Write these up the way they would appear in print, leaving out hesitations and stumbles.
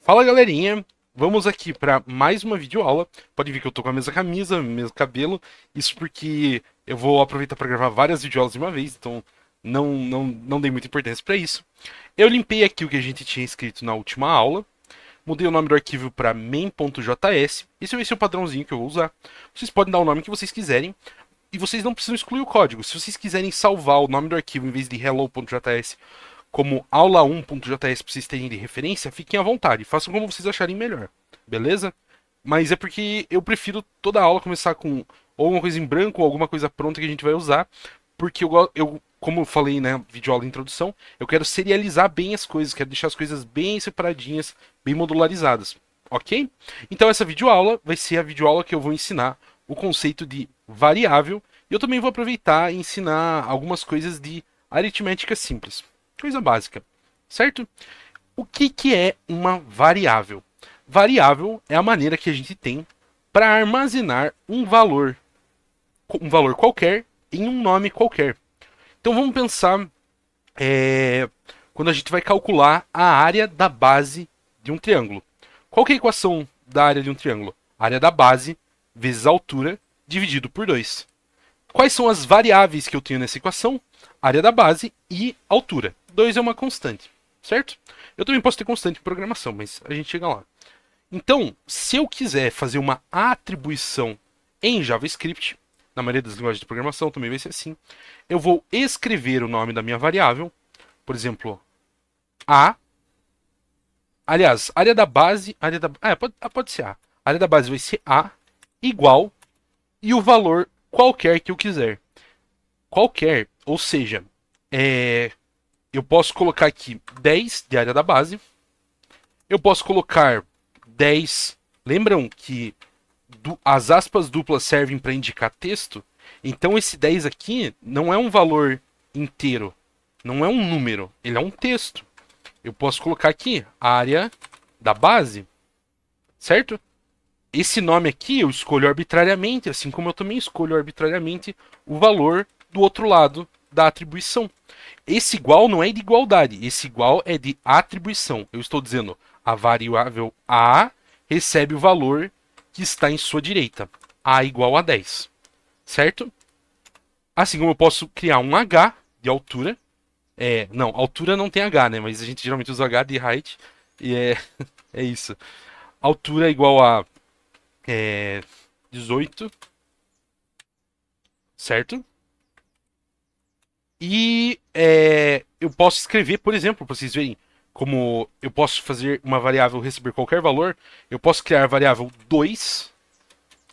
Fala galerinha, vamos aqui para mais uma videoaula. Pode ver que eu tô com a mesma camisa, mesmo cabelo. Isso porque eu vou aproveitar para gravar várias videoaulas de uma vez, então não dei muita importância para isso. Eu limpei aqui o que a gente tinha escrito na última aula. Mudei o nome do arquivo para main.js. Esse vai ser o padrãozinho que eu vou usar. Vocês podem dar o nome que vocês quiserem. E vocês não precisam excluir o código. Se vocês quiserem salvar o nome do arquivo em vez de hello.js como aula1.js para vocês terem de referência, fiquem à vontade, façam como vocês acharem melhor, beleza? Mas é porque eu prefiro toda a aula começar com ou alguma coisa em branco ou alguma coisa pronta que a gente vai usar, porque como eu falei na videoaula de introdução, eu quero serializar bem as coisas, quero deixar as coisas bem separadinhas, bem modularizadas, ok? Então essa videoaula vai ser a videoaula que eu vou ensinar o conceito de variável, e eu também vou aproveitar e ensinar algumas coisas de aritmética simples. Coisa básica, certo? O que é uma variável? Variável é a maneira que a gente tem para armazenar um valor qualquer em um nome qualquer. Então vamos pensar quando a gente vai calcular a área da base de um triângulo. Qual que é a equação da área de um triângulo? A área da base vezes a altura dividido por 2. Quais são as variáveis que eu tenho nessa equação? Área da base e altura. 2 é uma constante, certo? Eu também posso ter constante em programação, mas a gente chega lá. Então, se eu quiser fazer uma atribuição em JavaScript, na maioria das linguagens de programação também vai ser assim, eu vou escrever o nome da minha variável, por exemplo, A. Aliás, área da base, pode ser A. A área da base vai ser A igual e o valor qualquer que eu quiser. Qualquer, ou seja, eu posso colocar aqui 10 de área da base. Eu posso colocar 10. Lembram que as aspas duplas servem para indicar texto? Então esse 10 aqui não é um valor inteiro. Não é um número. Ele é um texto. Eu posso colocar aqui área da base. Certo? Esse nome aqui eu escolho arbitrariamente, assim como eu também escolho arbitrariamente o valor do outro lado da atribuição. Esse igual não é de igualdade, esse igual é de atribuição. Eu estou dizendo a variável A recebe o valor que está em sua direita. A igual a 10. Certo? Assim como eu posso criar um H de altura. Não, altura não tem H, né? Mas a gente geralmente usa H de height. E é isso. Altura é igual a 18. Certo? E eu posso escrever, por exemplo, para vocês verem como eu posso fazer uma variável receber qualquer valor, eu posso criar a variável 2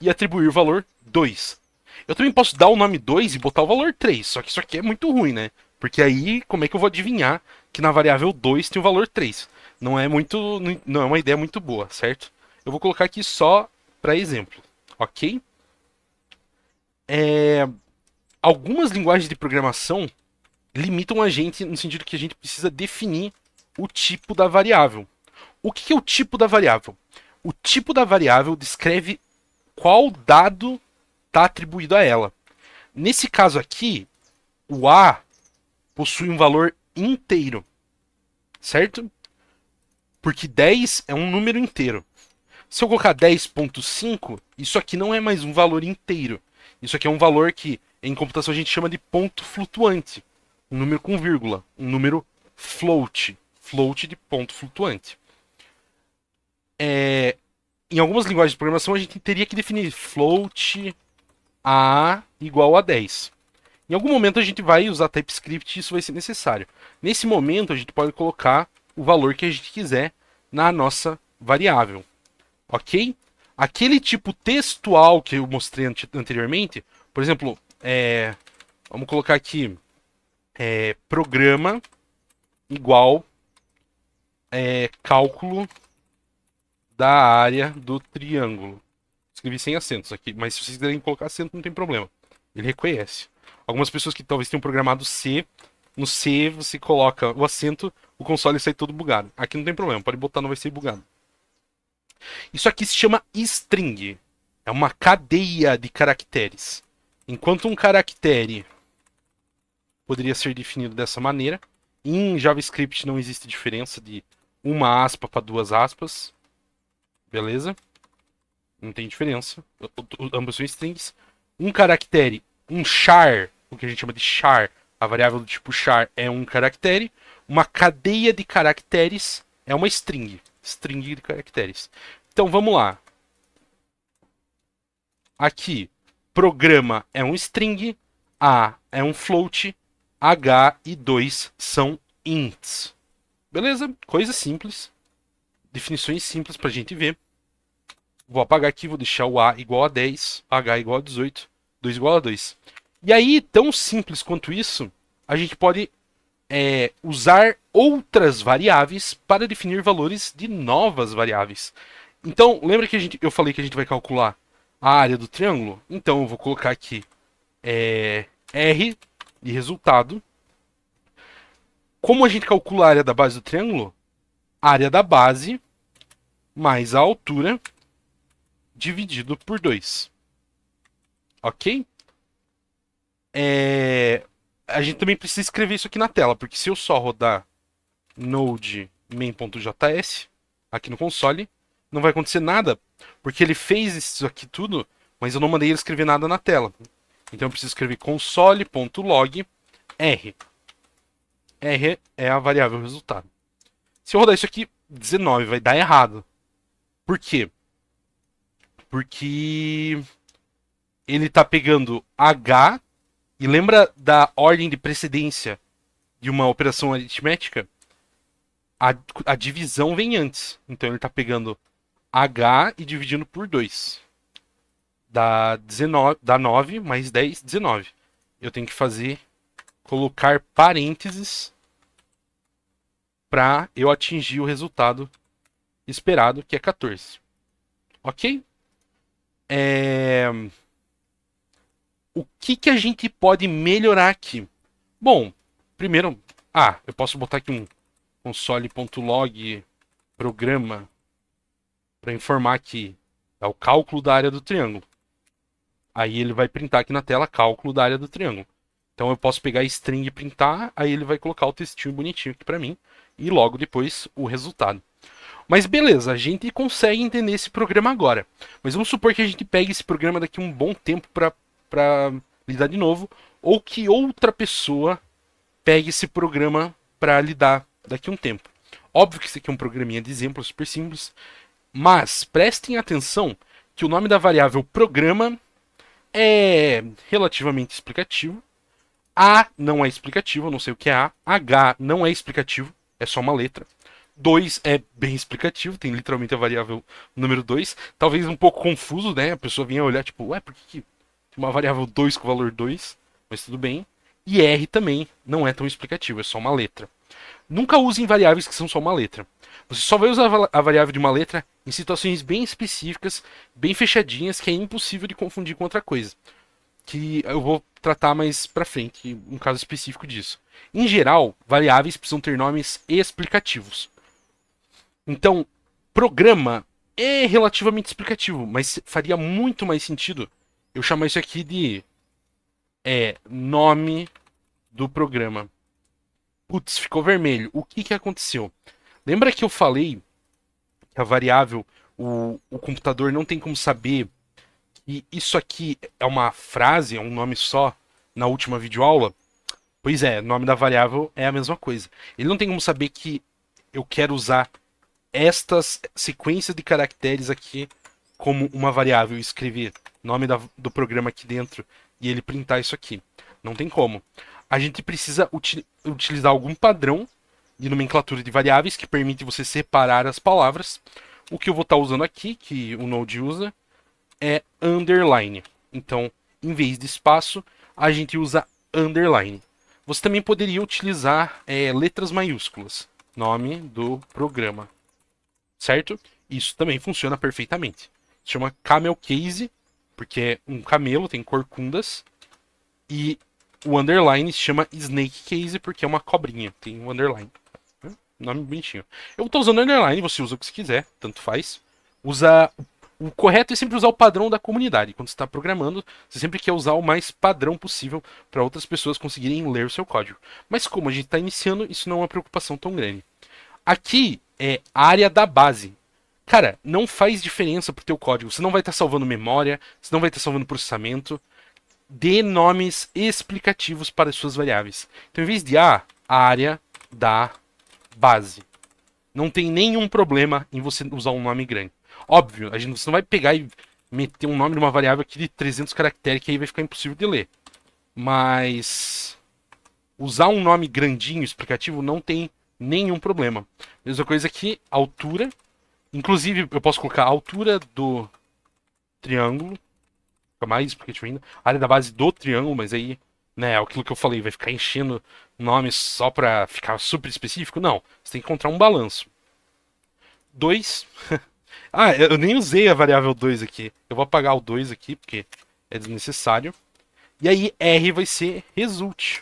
e atribuir o valor 2. Eu também posso dar o nome 2 e botar o valor 3, só que isso aqui é muito ruim, né? Porque aí, como é que eu vou adivinhar que na variável 2 tem o valor 3? Não é uma ideia muito boa, certo? Eu vou colocar aqui só para exemplo, ok? Algumas linguagens de programação limitam a gente no sentido que a gente precisa definir o tipo da variável. O que é o tipo da variável? O tipo da variável descreve qual dado está atribuído a ela. Nesse caso aqui, o A possui um valor inteiro, certo? Porque 10 é um número inteiro. Se eu colocar 10.5, isso aqui não é mais um valor inteiro. Isso aqui é um valor que em computação a gente chama de ponto flutuante. Um número com vírgula. Um número float. Float de ponto flutuante. Em algumas linguagens de programação a gente teria que definir float A igual a 10. Em algum momento a gente vai usar TypeScript e isso vai ser necessário. Nesse momento a gente pode colocar o valor que a gente quiser na nossa variável. Ok? Aquele tipo textual que eu mostrei anteriormente, por exemplo, vamos colocar aqui programa igual cálculo da área do triângulo. Escrevi sem acentos aqui, mas se vocês quiserem colocar acento não tem problema. Ele reconhece. Algumas pessoas que talvez tenham programado C, no C você coloca o acento, o console sai todo bugado. Aqui não tem problema, pode botar, não vai ser bugado. Isso aqui se chama string. É uma cadeia de caracteres. Enquanto um caractere poderia ser definido dessa maneira, em JavaScript não existe diferença de uma aspa para duas aspas, beleza? Não tem diferença. Ambos são strings. Um caractere, um char, o que a gente chama de char, a variável do tipo char é um caractere. Uma cadeia de caracteres é uma string. String de caracteres. Então vamos lá. Aqui, programa é um string, A é um float, H e 2 são ints. Beleza? Coisa simples. Definições simples pra gente ver. Vou apagar aqui, vou deixar o A igual a 10, H igual a 18, 2 igual a 2. E aí, tão simples quanto isso, a gente pode usar outras variáveis para definir valores de novas variáveis. Então, lembra que eu falei que a gente vai calcular a área do triângulo? Então, eu vou colocar aqui R de resultado. Como a gente calcula a área da base do triângulo? A área da base mais a altura dividido por 2. Ok? A gente também precisa escrever isso aqui na tela, porque se eu só rodar node main.js aqui no console, não vai acontecer nada, porque ele fez isso aqui tudo, mas eu não mandei ele escrever nada na tela. Então eu preciso escrever console.log R. R é a variável resultado. Se eu rodar isso aqui, 19, vai dar errado. Por quê? Porque ele está pegando H, e lembra da ordem de precedência de uma operação aritmética? A divisão vem antes. Então ele está pegando H e dividindo por 2. Dá 9 mais 10, 19. Eu tenho que colocar parênteses para eu atingir o resultado esperado, que é 14. Ok? O que a gente pode melhorar aqui? Bom, primeiro, eu posso botar aqui um console.log programa para informar que é o cálculo da área do triângulo. Aí ele vai printar aqui na tela cálculo da área do triângulo. Então eu posso pegar a string e printar, aí ele vai colocar o textinho bonitinho aqui para mim e logo depois o resultado. Mas beleza, a gente consegue entender esse programa agora. Mas vamos supor que a gente pegue esse programa daqui a um bom tempo para lidar de novo, ou que outra pessoa pegue esse programa para lidar daqui a um tempo. Óbvio que isso aqui é um programinha de exemplo super simples, mas prestem atenção que o nome da variável programa é relativamente explicativo. A não é explicativo, eu não sei o que é A. H não é explicativo, é só uma letra. 2 é bem explicativo, tem literalmente a variável número 2. Talvez um pouco confuso, né? A pessoa vinha olhar, tipo, ué, por que uma variável 2 com valor 2? Mas tudo bem. E R também não é tão explicativo, é só uma letra. Nunca usem variáveis que são só uma letra. Você só vai usar a variável de uma letra em situações bem específicas, bem fechadinhas, que é impossível de confundir com outra coisa. Que eu vou tratar mais pra frente, um caso específico disso. Em geral, variáveis precisam ter nomes explicativos. Então, programa é relativamente explicativo, mas faria muito mais sentido eu chamar isso aqui de nome do programa. Putz, ficou vermelho. O que aconteceu? Lembra que eu falei que a variável, o computador não tem como saber que isso aqui é uma frase, é um nome só, na última videoaula? Pois é, o nome da variável é a mesma coisa. Ele não tem como saber que eu quero usar estas sequências de caracteres aqui como uma variável e escrever nome do programa aqui dentro e ele printar isso aqui. Não tem como. A gente precisa utilizar algum padrão de nomenclatura de variáveis que permite você separar as palavras. O que eu vou estar usando aqui, que o Node usa, é underline. Então, em vez de espaço, a gente usa underline. Você também poderia utilizar letras maiúsculas. Nome do programa. Certo? Isso também funciona perfeitamente. Se chama camel case, porque é um camelo, tem corcundas. E o underline se chama snake case, porque é uma cobrinha, tem um underline. Nome bonitinho. Eu estou usando underline, você usa o que você quiser, tanto faz. O correto é sempre usar o padrão da comunidade. Quando você está programando, você sempre quer usar o mais padrão possível para outras pessoas conseguirem ler o seu código. Mas como a gente está iniciando, isso não é uma preocupação tão grande. Aqui é área da base. Cara, não faz diferença pro teu código. Você não vai estar salvando memória, você não vai estar salvando processamento. Dê nomes explicativos para as suas variáveis. Então, em vez de área da base, não tem nenhum problema em você usar um nome grande. Óbvio, você não vai pegar e meter um nome de uma variável aqui de 300 caracteres que aí vai ficar impossível de ler. Mas usar um nome grandinho, explicativo, não tem nenhum problema. Mesma coisa que altura. Inclusive, eu posso colocar a altura do triângulo. Fica mais explicativo ainda. A área da base do triângulo, mas aí, né, aquilo que eu falei, vai ficar enchendo nomes só pra ficar super específico? Não. Você tem que encontrar um balanço. 2. Eu nem usei a variável 2 aqui. Eu vou apagar o 2 aqui, porque é desnecessário. E aí, R vai ser result.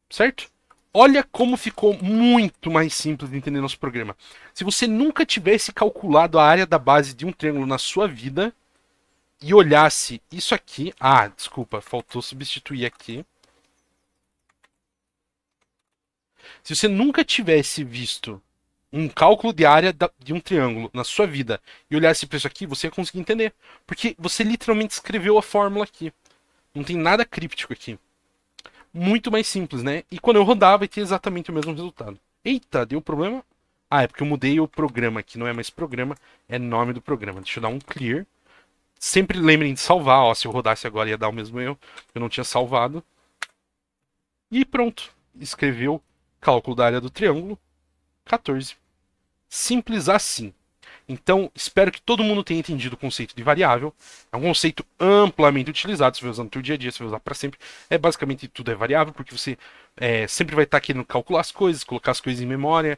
Certo? Olha como ficou muito mais simples de entender nosso programa. Se você nunca tivesse calculado a área da base de um triângulo na sua vida e olhasse isso aqui. Desculpa, faltou substituir aqui. Se você nunca tivesse visto um cálculo de área de um triângulo na sua vida e olhasse para isso aqui, você ia conseguir entender. Porque você literalmente escreveu a fórmula aqui. Não tem nada críptico aqui. Muito mais simples, né? E quando eu rodar, vai ter exatamente o mesmo resultado. Eita, deu problema? É porque eu mudei o programa aqui. Não é mais programa, é nome do programa. Deixa eu dar um clear. Sempre lembrem de salvar. Ó, se eu rodasse agora ia dar o mesmo erro. Eu não tinha salvado. E pronto. Escreveu cálculo da área do triângulo 14. Simples assim. Então, espero que todo mundo tenha entendido o conceito de variável. É um conceito amplamente utilizado. Você vai usar no seu dia a dia, você vai usar para sempre. Basicamente tudo é variável, porque você sempre vai estar querendo calcular as coisas, colocar as coisas em memória.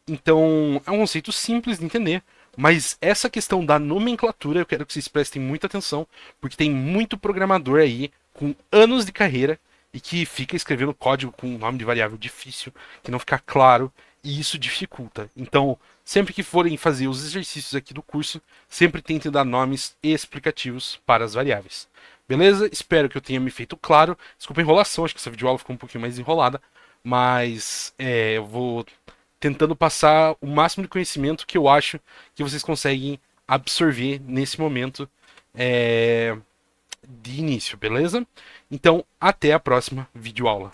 Então, é um conceito simples de entender. Mas essa questão da nomenclatura, eu quero que vocês prestem muita atenção, porque tem muito programador aí com anos de carreira e que fica escrevendo código com um nome de variável difícil, que não fica claro, e isso dificulta. Então, sempre que forem fazer os exercícios aqui do curso, sempre tentem dar nomes explicativos para as variáveis. Beleza? Espero que eu tenha me feito claro. Desculpa a enrolação, acho que essa videoaula ficou um pouquinho mais enrolada, mas eu vou tentando passar o máximo de conhecimento que eu acho que vocês conseguem absorver nesse momento de início, beleza? Então, até a próxima videoaula.